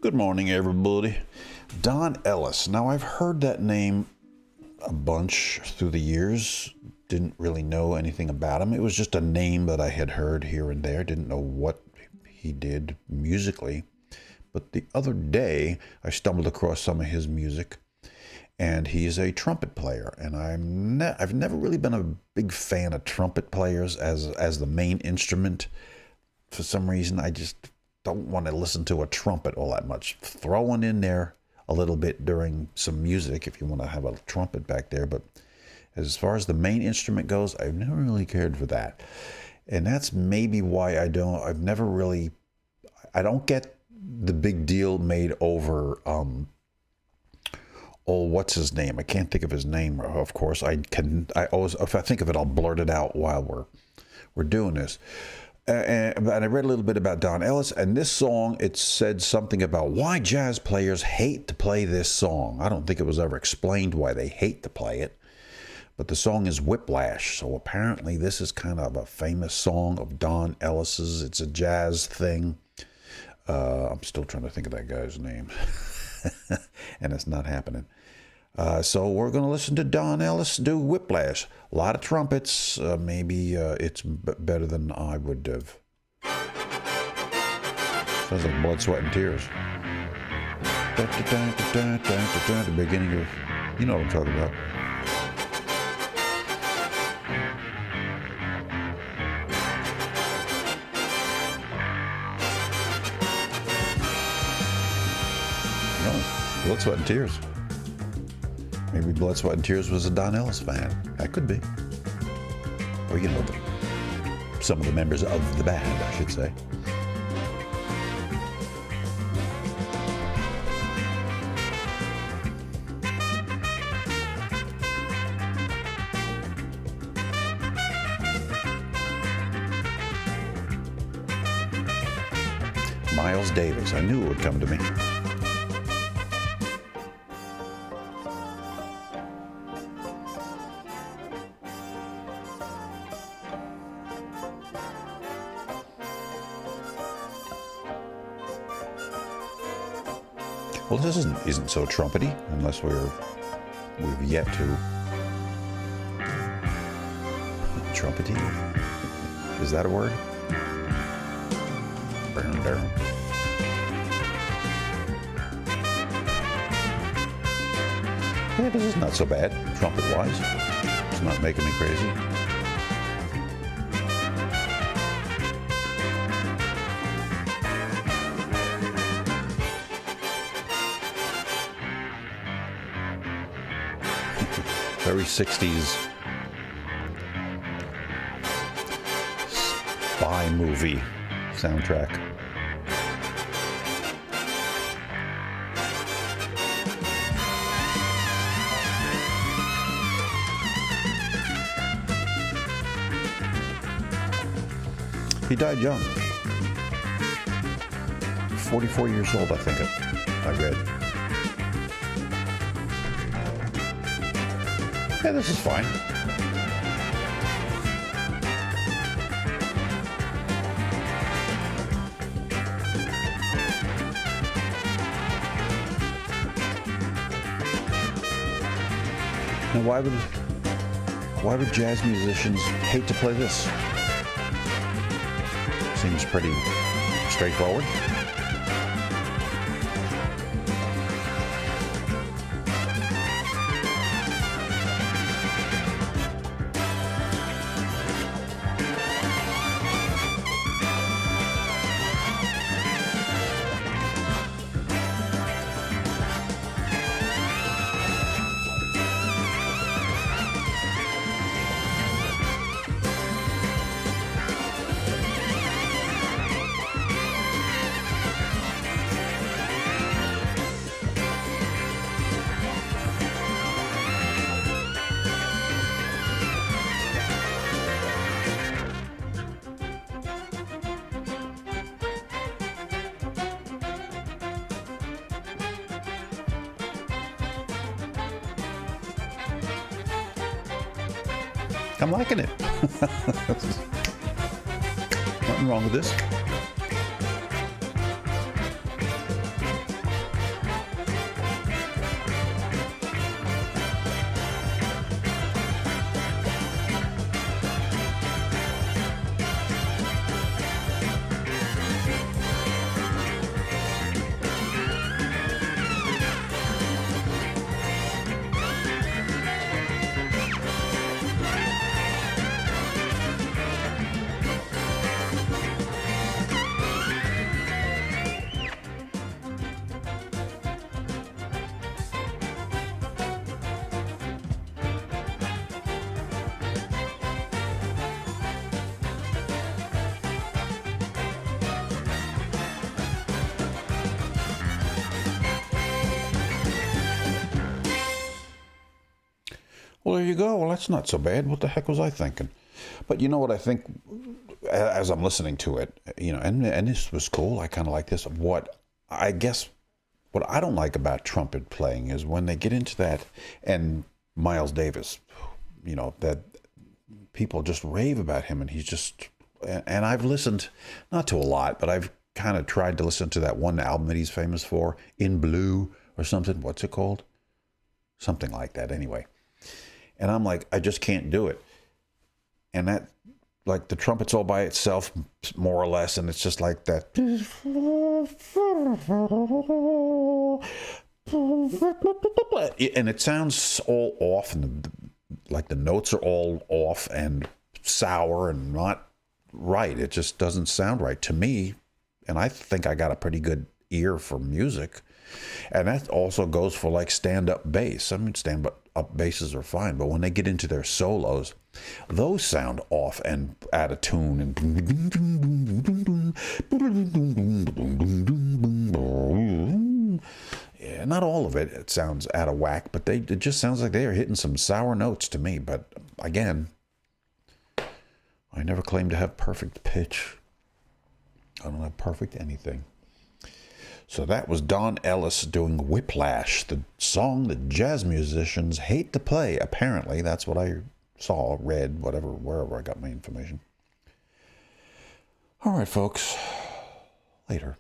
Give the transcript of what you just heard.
Good morning, everybody. Don Ellis. Now, I've heard that name a bunch through the years. Didn't really know anything about him. It was just a name that I had heard here and there. Didn't know what he did musically. But the other day, I stumbled across some of his music, and he is a trumpet player. And I've never really been a big fan of trumpet players as the main instrument. For some reason, I just don't want to listen to a trumpet all that much. Throw one in there a little bit during some music if you want to have a trumpet back there. But as far as the main instrument goes, I've never really cared for that. And that's maybe why I don't get the big deal made over, what's his name? I can't think of his name, of course. I always, if I think of it, I'll blurt it out while we're doing this. And I read a little bit about Don Ellis, and this song, it said something about why jazz players hate to play this song. I don't think it was ever explained why they hate to play it, but the song is Whiplash. So apparently this is kind of a famous song of Don Ellis's. It's a jazz thing. I'm still trying to think of that guy's name, and it's not happening. So we're going to listen to Don Ellis do Whiplash. A lot of trumpets. Maybe it's better than I would have. Sounds like blood, sweat, and tears. The beginning of, you know what I'm talking about. No, blood, sweat, and tears. Maybe Blood, Sweat, and Tears was a Don Ellis fan. That could be. Or, some of the members of the band, I should say. Miles Davis. I knew it would come to me. Well, this isn't so trumpety, unless we've yet to. Trumpety? Is that a word? Yeah, this is not so bad, trumpet-wise. It's not making me crazy. Very 60s spy movie soundtrack. He died young. 44 years old, I think I read. Yeah, this is fine. Now, why would jazz musicians hate to play this? Seems pretty straightforward. I'm liking it. Nothing wrong with this. Well, there you go. Well, that's not so bad. What the heck was I thinking? But you know what I think as I'm listening to it, and this was cool. I kind of like this. What I don't like about trumpet playing is when they get into that, and Miles Davis, that people just rave about him, and he's just, and I've listened, not to a lot, but I've kind of tried to listen to that one album that he's famous for, In Blue or something. What's it called? Something like that, anyway. And I'm like, I just can't do it. And that, like, the trumpet's all by itself, more or less, and it's just like that. And it sounds all off, and like the notes are all off and sour and not right. It just doesn't sound right to me. And I think I got a pretty good ear for music. And that also goes for like stand-up bass. I mean, stand-up basses are fine, but when they get into their solos, those sound off and out of tune. And yeah, not all of it sounds out of whack, but it just sounds like they are hitting some sour notes to me. But again, I never claim to have perfect pitch. I don't have perfect anything. So that was Don Ellis doing Whiplash, the song that jazz musicians hate to play. Apparently, that's what I saw, read, whatever, wherever I got my information. All right, folks. Later.